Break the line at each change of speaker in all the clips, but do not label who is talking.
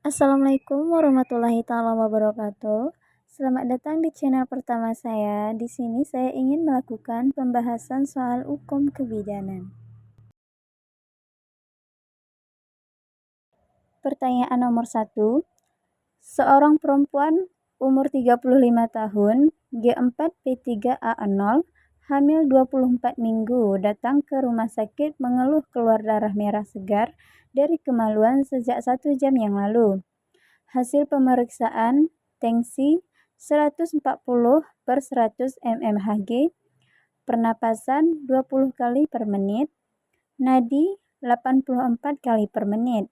Assalamualaikum warahmatullahi taala wabarakatuh. Selamat datang di channel pertama saya. Di sini saya ingin melakukan pembahasan soal hukum kebidanan. Pertanyaan nomor 1. Seorang perempuan umur 35 tahun, G4P3A0, hamil 24 minggu, datang ke rumah sakit mengeluh keluar darah merah segar dari kemaluan sejak 1 jam yang lalu. Hasil pemeriksaan tensi 140/100 mmHg, pernapasan 20 kali per menit, nadi 84 kali per menit.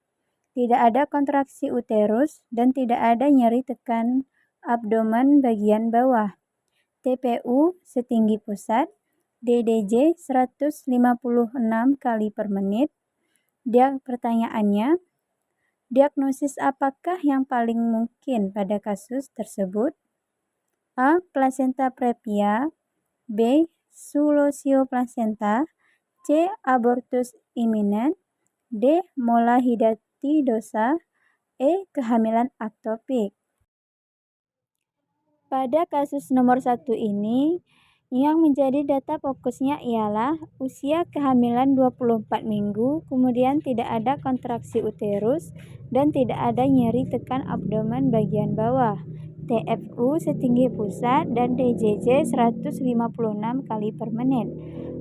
Tidak ada kontraksi uterus dan tidak ada nyeri tekan abdomen bagian bawah. TPU setinggi pusat, DDJ 156 kali per menit. Pertanyaannya, diagnosis apakah yang paling mungkin pada kasus tersebut? A. Plasenta previa, B. Sulocio-plasenta, C. Abortus imminent, D. Mola hidatidosa, E. Kehamilan aktopik. Pada kasus nomor 1 ini, yang menjadi data fokusnya ialah usia kehamilan 24 minggu, kemudian tidak ada kontraksi uterus, dan tidak ada nyeri tekan abdomen bagian bawah. TFU setinggi pusat dan DJJ 156 kali per menit.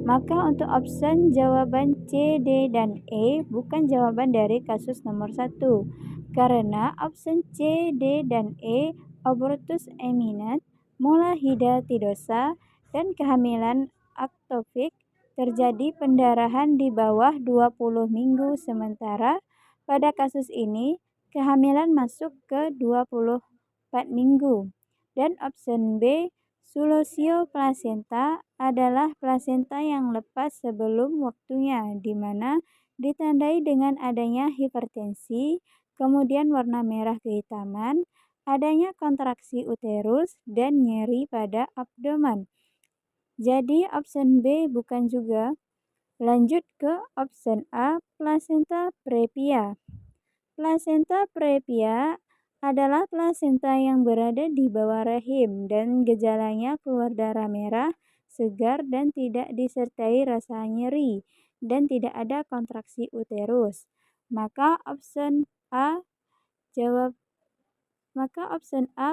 Maka untuk opsi jawaban C, D, dan E bukan jawaban dari kasus nomor 1. Karena opsi C, D, dan E, abortus imminent, mola hidatidosa, dan kehamilan aktopik, terjadi pendarahan di bawah 20 minggu, sementara pada kasus ini kehamilan masuk ke 24 minggu. Dan opsi B, sulocio-plasenta, adalah plasenta yang lepas sebelum waktunya, di mana ditandai dengan adanya hipertensi, kemudian warna merah kehitaman, adanya kontraksi uterus, dan nyeri pada abdomen. Jadi opsi B bukan juga. Lanjut ke opsi A, plasenta previa. Plasenta previa adalah plasenta yang berada di bawah rahim dan gejalanya keluar darah merah segar dan tidak disertai rasa nyeri dan tidak ada kontraksi uterus. Maka opsi A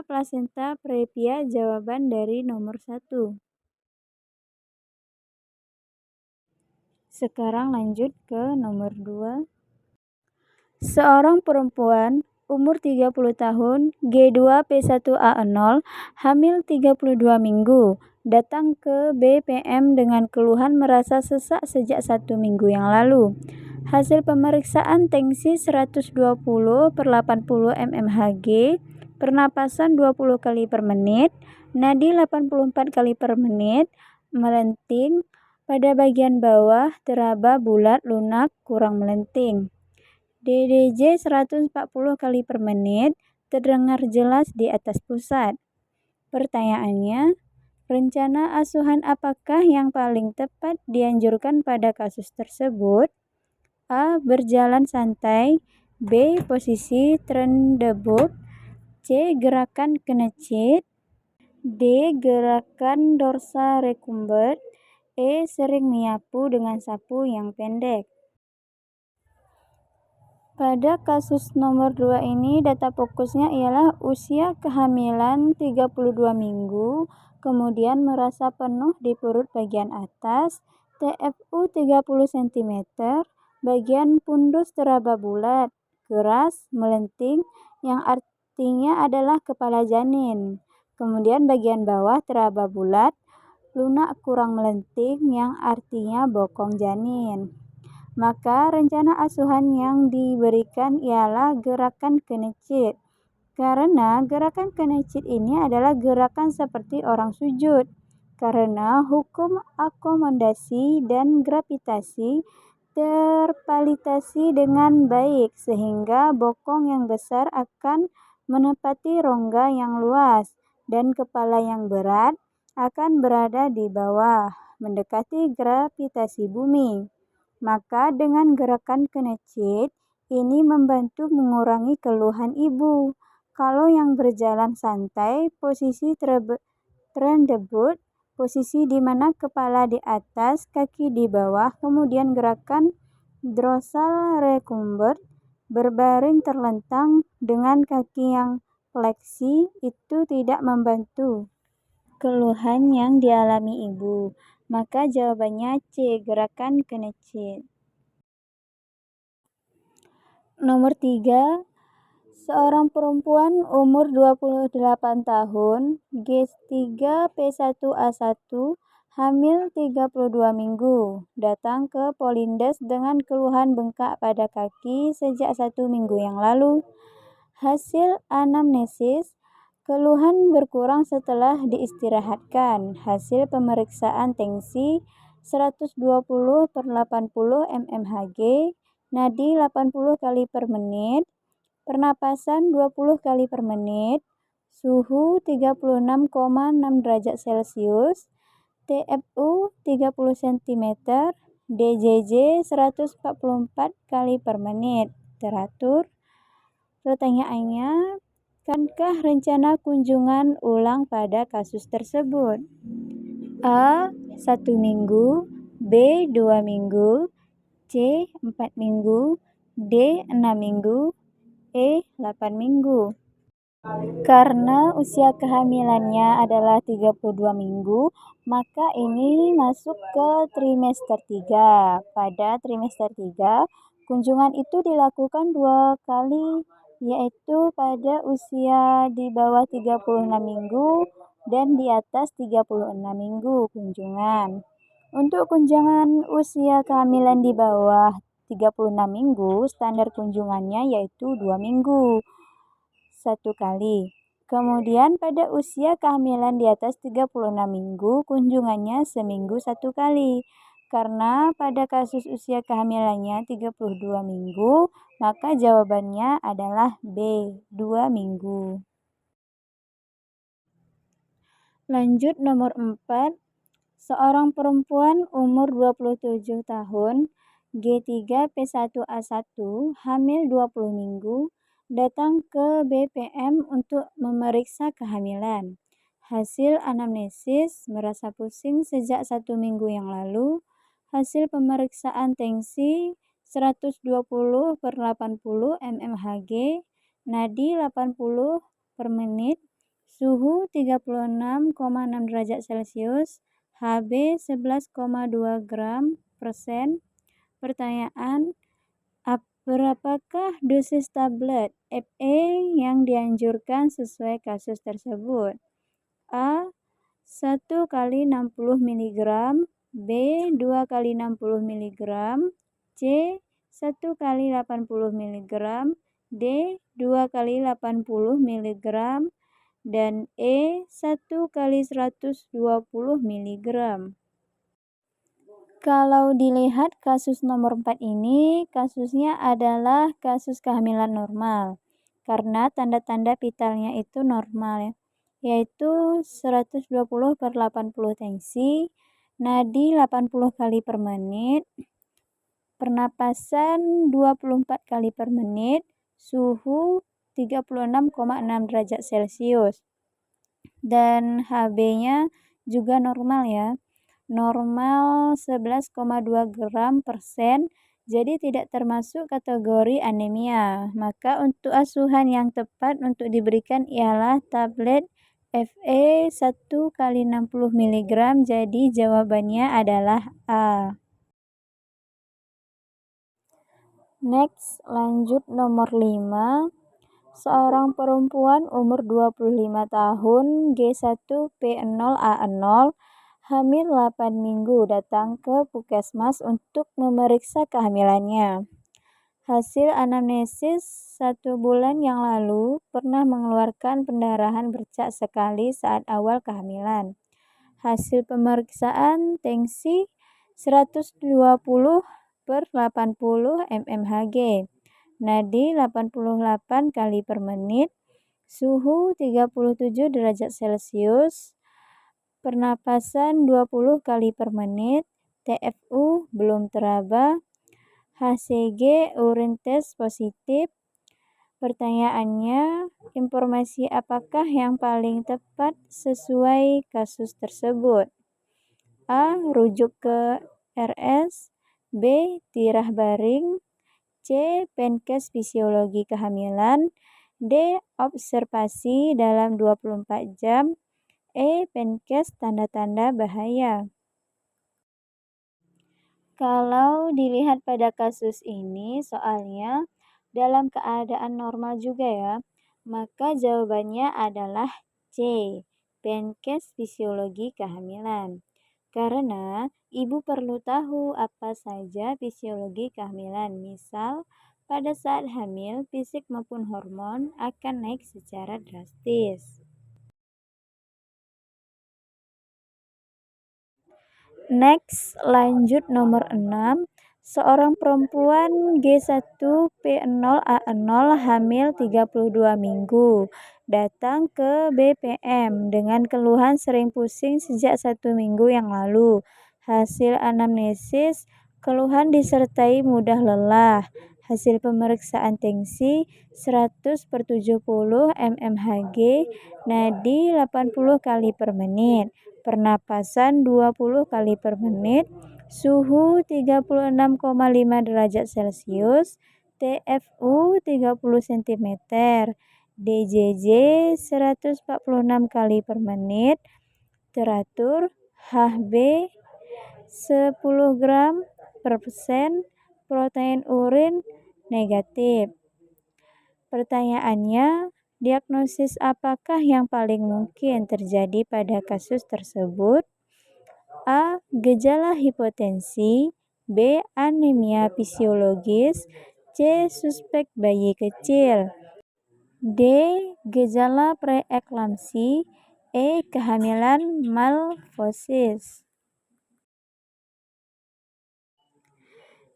plasenta previa jawaban dari nomor 1. Sekarang lanjut ke nomor 2. Seorang perempuan umur 30 tahun, G2P1A0, hamil 32 minggu, datang ke BPM dengan keluhan merasa sesak sejak 1 minggu yang lalu. Hasil pemeriksaan tensi 120/80 mmHg, pernapasan 20 kali per menit, nadi 84 kali per menit, melenting, pada bagian bawah teraba bulat lunak kurang melenting. DDJ 140 kali per menit, terdengar jelas di atas pusat. Pertanyaannya, rencana asuhan apakah yang paling tepat dianjurkan pada kasus tersebut? A. Berjalan santai, B. Posisi trendebok, C. Gerakan knechit, D. Gerakan dorsa recumbent, E. Sering menyapu dengan sapu yang pendek. Pada kasus nomor 2 ini data fokusnya ialah usia kehamilan 32 minggu, kemudian merasa penuh di perut bagian atas, TFU 30 cm, bagian pundus teraba bulat, keras, melenting, yang artinya adalah kepala janin. Kemudian bagian bawah teraba bulat, lunak kurang melenting, yang artinya bokong janin. Maka rencana asuhan yang diberikan ialah gerakan knechit. Karena gerakan knechit ini adalah gerakan seperti orang sujud. Karena hukum akomodasi dan gravitasi terpalitasi dengan baik sehingga bokong yang besar akan menepati rongga yang luas dan kepala yang berat akan berada di bawah mendekati gravitasi bumi. Maka dengan gerakan knechit Ini membantu mengurangi keluhan ibu. Kalau yang berjalan santai, posisi terdebut, posisi di mana kepala di atas, kaki di bawah, kemudian gerakan dorsal recumbent, berbaring terlentang dengan kaki yang fleksi, itu tidak membantu keluhan yang dialami ibu. Maka jawabannya C, gerakan kenecit. Nomor 3, seorang perempuan umur 28 tahun, G3P1A1, hamil 32 minggu, datang ke Polindes dengan keluhan bengkak pada kaki sejak 1 minggu yang lalu. Hasil anamnesis, keluhan berkurang setelah diistirahatkan. Hasil pemeriksaan tensi 120/80 mmHg, nadi 80 kali per menit, pernapasan 20 kali per menit, suhu 36,6 derajat Celcius, TFU 30 cm, DJJ 144 kali per menit. Teratur. Pertanyaannya, kapankah rencana kunjungan ulang pada kasus tersebut? A. 1 minggu, B. 2 minggu, C. 4 minggu, D. 6 minggu, E. 8 minggu. Karena usia kehamilannya adalah 32 minggu, maka ini masuk ke trimester 3. Pada trimester 3, kunjungan itu dilakukan 2 kali, yaitu pada usia di bawah 36 minggu dan di atas 36 minggu kunjungan. Untuk kunjungan usia kehamilan di bawah 36 minggu, standar kunjungannya yaitu 2 minggu 1 kali. Kemudian pada usia kehamilan di atas 36 minggu, kunjungannya seminggu 1 kali. Karena pada kasus usia kehamilannya 32 minggu, maka jawabannya adalah B, 2 minggu. Lanjut nomor 4. Seorang perempuan umur 27 tahun, G3P1A1, hamil 20 minggu, datang ke BPM untuk memeriksa kehamilan. Hasil anamnesis, merasa pusing sejak 1 minggu yang lalu. Hasil pemeriksaan tensi 120/80 mmHg, nadi 80 per menit, suhu 36,6 derajat Celcius, HB 11,2 gram%. Pertanyaan, berapakah dosis tablet Fe yang dianjurkan sesuai kasus tersebut? A. 1 kali 60 mg, B. 2 kali 60 mg, C. 1 kali 80 mg, D. 2 kali 80 mg, dan E. 1 kali 120 mg. Kalau dilihat kasus nomor 4 ini, kasusnya adalah kasus kehamilan normal. Karena tanda-tanda vitalnya itu normal, yaitu 120/80 tensi, nadi 80 kali per menit, pernapasan 24 kali per menit, suhu 36,6 derajat Celcius. Dan HB-nya juga normal ya. Normal 11,2 gram%, jadi tidak termasuk kategori anemia. Maka untuk asuhan yang tepat untuk diberikan ialah tablet Fe 1 kali 60 mg, jadi jawabannya adalah A. Next, lanjut nomor 5. Seorang perempuan umur 25 tahun, G1P0A0, hamil 8 minggu, datang ke puskesmas untuk memeriksa kehamilannya. Hasil anamnesis 1 bulan yang lalu pernah mengeluarkan pendarahan bercak sekali saat awal kehamilan. Hasil pemeriksaan tensi 120/80 mmHg, nadi 88 kali per menit, suhu 37 derajat Celcius, pernapasan 20 kali per menit, TFU belum teraba. HCG urin test positif. Pertanyaannya, informasi apakah yang paling tepat sesuai kasus tersebut? A. Rujuk ke RS. B. Tirah baring. C. Penkes fisiologi kehamilan. D. Observasi dalam 24 jam. E. Penkes tanda-tanda bahaya. Kalau dilihat pada kasus ini, soalnya dalam keadaan normal juga ya, maka jawabannya adalah C. Penkes fisiologi kehamilan. Karena ibu perlu tahu apa saja fisiologi kehamilan. Misal, pada saat hamil, fisik maupun hormon akan naik secara drastis. Next, lanjut nomor 6. Seorang perempuan G1P0A0 hamil 32 minggu datang ke BPM dengan keluhan sering pusing sejak 1 minggu yang lalu. Hasil anamnesis, keluhan disertai mudah lelah. Hasil pemeriksaan tensi 100/70 mmHg, nadi 80 kali per menit. Pernapasan 20 kali per menit, suhu 36,5 derajat Celcius, TFU 30 cm, DJJ 146 kali per menit, teratur, HB 10 gram per persen, protein urin negatif. Pertanyaannya, diagnosis apakah yang paling mungkin terjadi pada kasus tersebut? A. Gejala hipotensi. B. Anemia fisiologis. C. Suspek bayi kecil. D. Gejala preeklamsi. E. Kehamilan malfosis.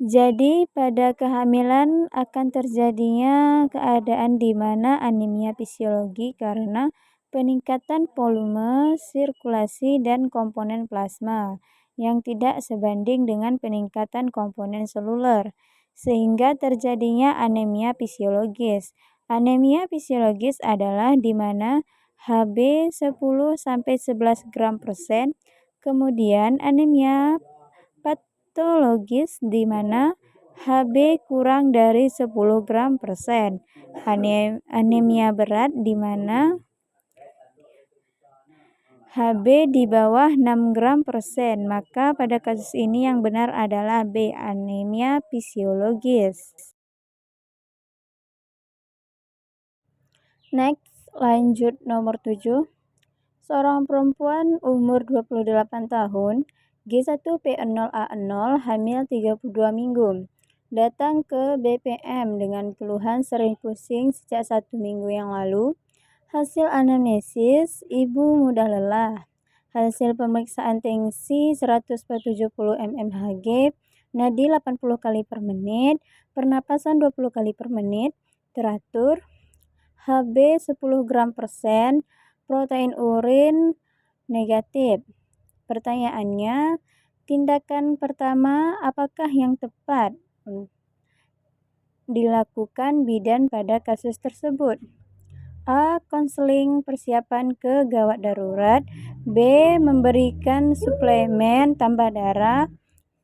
Jadi, pada kehamilan akan terjadinya keadaan di mana anemia fisiologi karena peningkatan volume, sirkulasi, dan komponen plasma yang tidak sebanding dengan peningkatan komponen seluler, sehingga terjadinya anemia fisiologis. Anemia fisiologis adalah di mana HB 10-11 gram persen, kemudian anemia patologis di mana HB kurang dari 10 gram persen. Anemia berat di mana HB di bawah 6 gram persen. Maka pada kasus ini yang benar adalah B, anemia fisiologis. Next, lanjut nomor 7. Seorang perempuan umur 28 tahun, G1P0A0 hamil 32 minggu, datang ke BPM dengan keluhan sering pusing sejak 1 minggu yang lalu. Hasil anamnesis, ibu mudah lelah. Hasil pemeriksaan tensi 100/70 mmHg, nadi 80 kali per menit, pernapasan 20 kali per menit, teratur, HB 10 gram persen, protein urin negatif. Pertanyaannya, tindakan pertama apakah yang tepat dilakukan bidan pada kasus tersebut? A. Konseling persiapan ke gawat darurat. B. Memberikan suplemen tambah darah.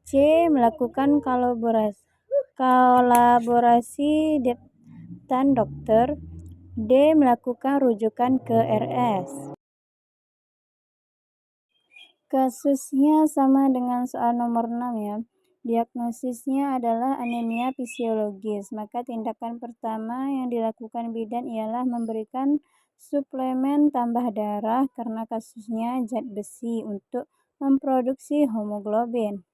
C. Melakukan kolaborasi dengan dokter. D. Melakukan rujukan ke RS. Kasusnya sama dengan soal nomor 6 ya. Diagnosisnya adalah anemia fisiologis. Maka tindakan pertama yang dilakukan bidan ialah memberikan suplemen tambah darah karena kasusnya zat besi untuk memproduksi hemoglobin.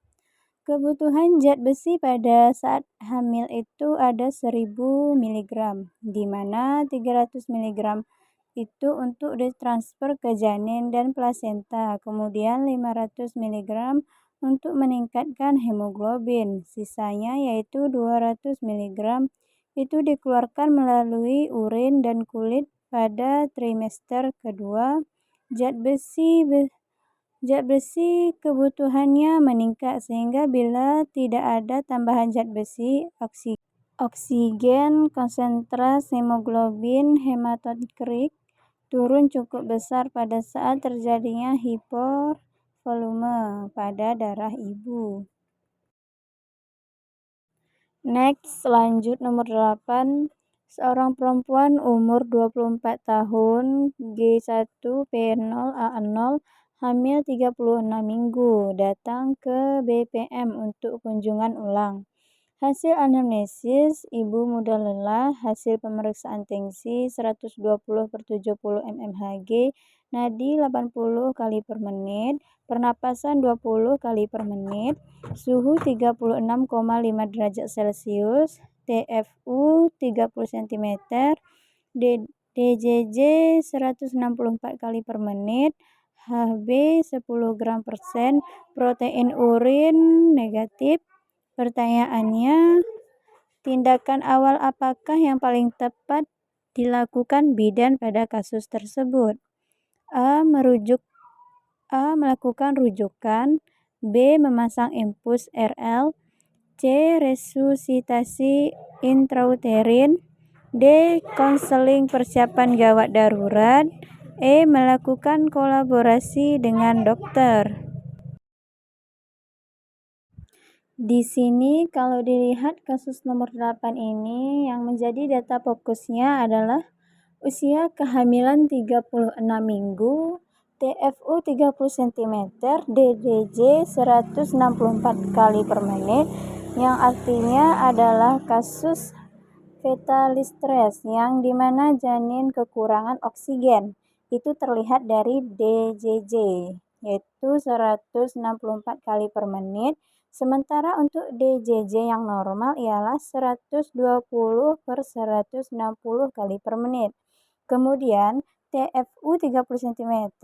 Kebutuhan zat besi pada saat hamil itu ada 1000 mg, di mana 300 mg itu untuk ditransfer ke janin dan plasenta, kemudian 500 mg untuk meningkatkan hemoglobin, sisanya yaitu 200 mg itu dikeluarkan melalui urin dan kulit pada trimester kedua. Zat Zat besi kebutuhannya meningkat sehingga bila tidak ada tambahan zat besi, oksigen, konsentras hemoglobin hematokrit turun cukup besar pada saat terjadinya hipervolume pada darah ibu. Next, lanjut nomor 8. Seorang perempuan umur 24 tahun, G1P0A0, hamil 36 minggu, datang ke BPM untuk kunjungan ulang. Hasil anamnesis, ibu mudah lelah, hasil pemeriksaan tensi 120/70 mmHg, nadi 80 kali per menit, pernapasan 20 kali per menit, suhu 36,5 derajat Celcius, TFU 30 cm, DJJ 164 kali per menit, HB 10 gram persen, protein urin negatif. Pertanyaannya, tindakan awal apakah yang paling tepat dilakukan bidan pada kasus tersebut? A. Melakukan rujukan, B. Memasang infus RL, C. Resusitasi intrauterin, D. Konseling persiapan gawat darurat, E. Melakukan kolaborasi dengan dokter. Di sini kalau dilihat kasus nomor 8 ini yang menjadi data fokusnya adalah usia kehamilan 36 minggu, TFU 30 cm, DDJ 164 kali per menit, yang artinya adalah kasus fetalis yang dimana janin kekurangan oksigen. Itu terlihat dari DJJ, yaitu 164 kali per menit. Sementara untuk DJJ yang normal ialah 120/160 kali per menit. Kemudian TFU 30 cm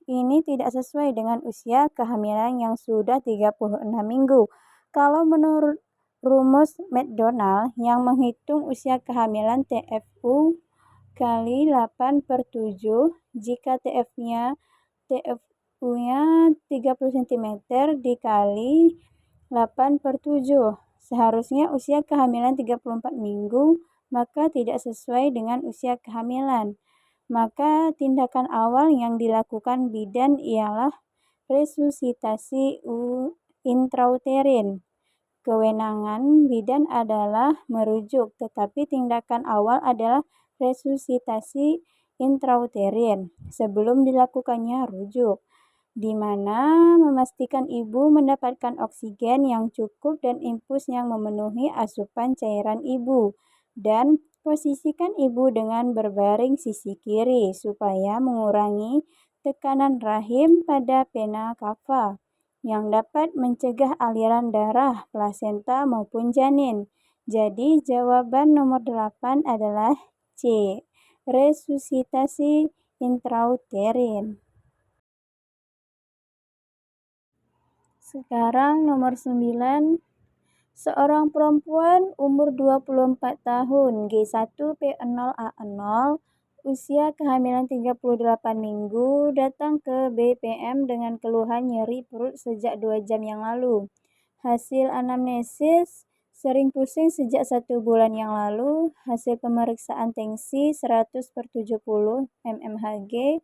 ini tidak sesuai dengan usia kehamilan yang sudah 36 minggu. Kalau menurut rumus McDonald yang menghitung usia kehamilan TFU kali 8/7, jika TFU-nya 30 cm dikali 8/7, seharusnya usia kehamilan 34 minggu, maka tidak sesuai dengan usia kehamilan. Maka tindakan awal yang dilakukan bidan ialah resusitasi intrauterin. Kewenangan bidan adalah merujuk, tetapi tindakan awal adalah resusitasi intrauterin sebelum dilakukannya rujuk, di mana memastikan ibu mendapatkan oksigen yang cukup dan infus yang memenuhi asupan cairan ibu, dan posisikan ibu dengan berbaring sisi kiri supaya mengurangi tekanan rahim pada pena kava yang dapat mencegah aliran darah plasenta maupun janin. Jadi jawaban nomor 8 adalah C, resusitasi intrauterin. Sekarang nomor 9. Seorang perempuan umur 24 tahun, G1P0A0, usia kehamilan 38 minggu, datang ke BPM dengan keluhan nyeri perut sejak 2 jam yang lalu. Hasil anamnesis, sering pusing sejak 1 bulan yang lalu. Hasil pemeriksaan tensi 100/70 mmHg,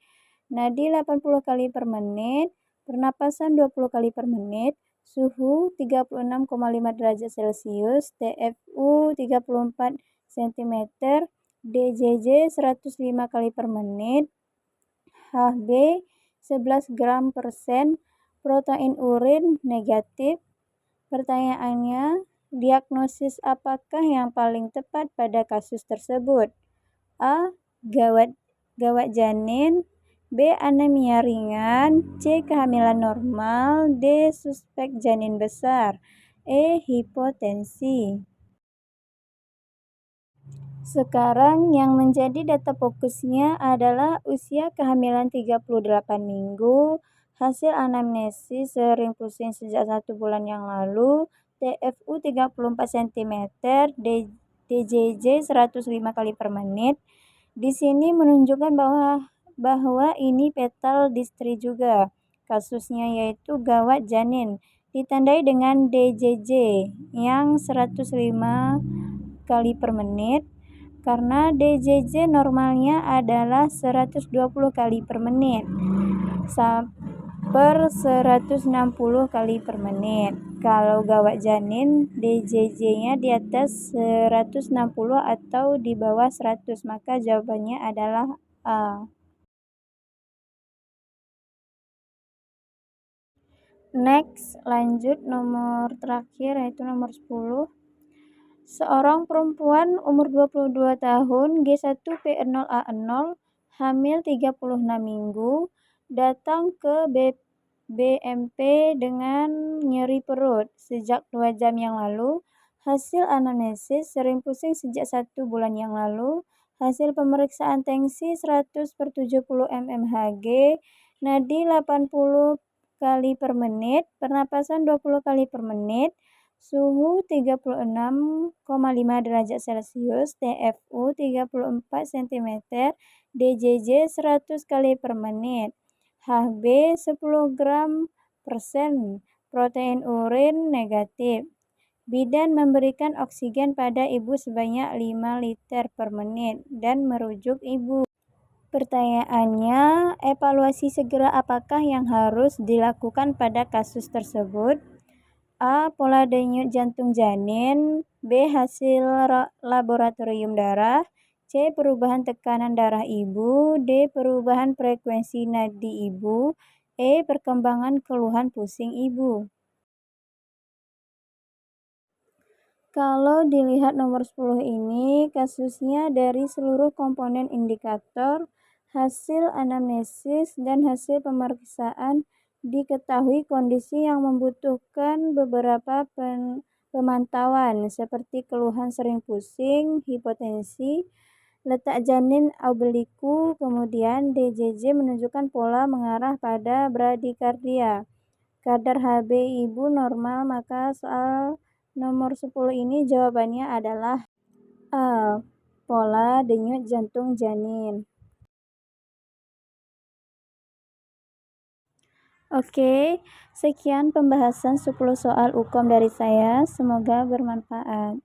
nadi 80 kali per menit, pernapasan 20 kali per menit, suhu 36,5 derajat Celcius, TFU 34 cm, DJJ 105 kali per menit, HB 11 gram persen, protein urin negatif. Pertanyaannya, diagnosis apakah yang paling tepat pada kasus tersebut? A. Gawat janin, B. Anemia ringan, C. Kehamilan normal, D. Suspek janin besar, E. Hipotensi. Sekarang yang menjadi data fokusnya adalah usia kehamilan 38 minggu, hasil anamnesis sering pusing sejak 1 bulan yang lalu, TFU 34 cm, DJJ 105 kali per menit. Di sini menunjukkan bahwa ini fetal distri juga, kasusnya yaitu gawat janin, ditandai dengan DJJ yang 105 kali per menit, karena DJJ normalnya adalah 120 kali per menit per 160 kali per menit. Kalau gawat janin, DJJ-nya di atas 160 atau di bawah 100, maka jawabannya adalah A. Next, lanjut nomor terakhir yaitu nomor 10. Seorang perempuan umur 22 tahun G1P0A0 hamil 36 minggu datang ke BMP dengan nyeri perut sejak 2 jam yang lalu. Hasil anamnesis sering pusing sejak 1 bulan yang lalu. Hasil pemeriksaan tensi 100/70 mmHg, nadi 80 kali per menit, pernapasan 20 kali per menit, suhu 36,5 derajat Celcius, TFU 34 cm, DJJ 100 kali per menit, HB 10 gram persen, protein urin negatif. Bidan memberikan oksigen pada ibu sebanyak 5 liter per menit dan merujuk ibu. Pertanyaannya, evaluasi segera apakah yang harus dilakukan pada kasus tersebut? A. Pola denyut jantung janin, B. Hasil laboratorium darah, C. Perubahan tekanan darah ibu, D. Perubahan frekuensi nadi ibu, E. Perkembangan keluhan pusing ibu. Kalau dilihat nomor 10 ini, kasusnya dari seluruh komponen indikator, hasil anamnesis, dan hasil pemeriksaan diketahui kondisi yang membutuhkan beberapa pemantauan seperti keluhan sering pusing, hipotensi, letak janin obliku, kemudian DJJ menunjukkan pola mengarah pada bradikardia. Kadar HB ibu normal, maka soal nomor 10 ini jawabannya adalah A. Pola denyut jantung janin. Oke, sekian pembahasan 10 soal UKOM dari saya. Semoga bermanfaat.